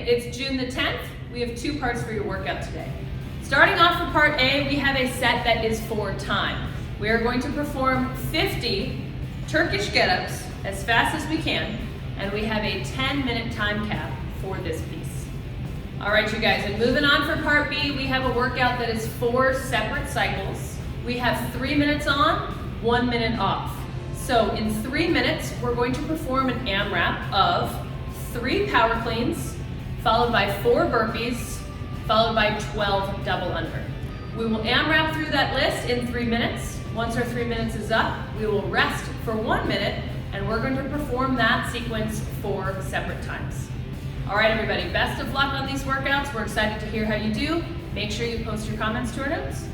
Wednesday, it's June the 10th. We have 2 parts for your workout today. Starting off for part A, we have a set that is for time. We are going to perform 50 Turkish get-ups as fast as we can, and we have a 10-minute time cap for this piece. All right, you guys, and moving on for part B, we have a workout that is 4 separate cycles. We have 3 minutes on, 1 minute off. So in 3 minutes, we're going to perform an AMRAP of 3 power cleans, followed by 4 burpees, followed by 12 double under. We will AMRAP through that list in 3 minutes. Once our 3 minutes is up, we will rest for 1 minute, and we're going to perform that sequence 4 separate times. All right, everybody, best of luck on these workouts. We're excited to hear how you do. Make sure you post your comments to our notes.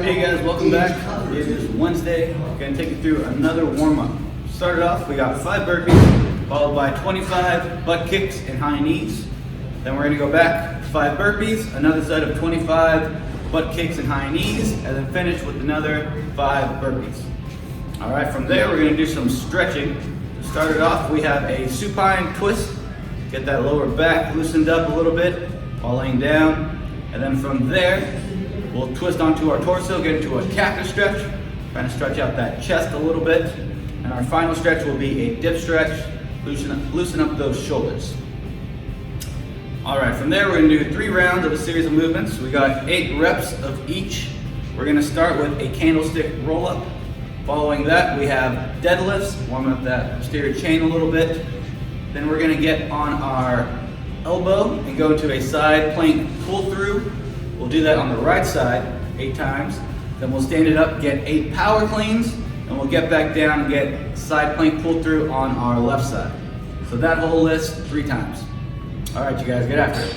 Hey guys, welcome back. It is Wednesday. We're going to take you through another warm-up. Started off, we got 5 burpees, followed by 25 butt kicks and high knees. Then we're going to go back 5 burpees, another set of 25 butt kicks and high knees, and then finish with another 5 burpees. All right, from there we're going to do some stretching. To start it off, we have a supine twist. Get that lower back loosened up a little bit while laying down. And then from there, we'll twist onto our torso, get into a cactus stretch, trying to stretch out that chest a little bit. And our final stretch will be a dip stretch, loosen up those shoulders. All right, from there we're gonna do 3 rounds of a series of movements. We got 8 reps of each. We're gonna start with a candlestick roll up. Following that, we have deadlifts, warming up that posterior chain a little bit. Then we're gonna get on our elbow and go into a side plank pull through. We'll do that on the right side 8 times. Then we'll stand it up, get 8 power cleans, and we'll get back down and get side plank pull through on our left side. So that whole list 3 times. All right, you guys, get after it.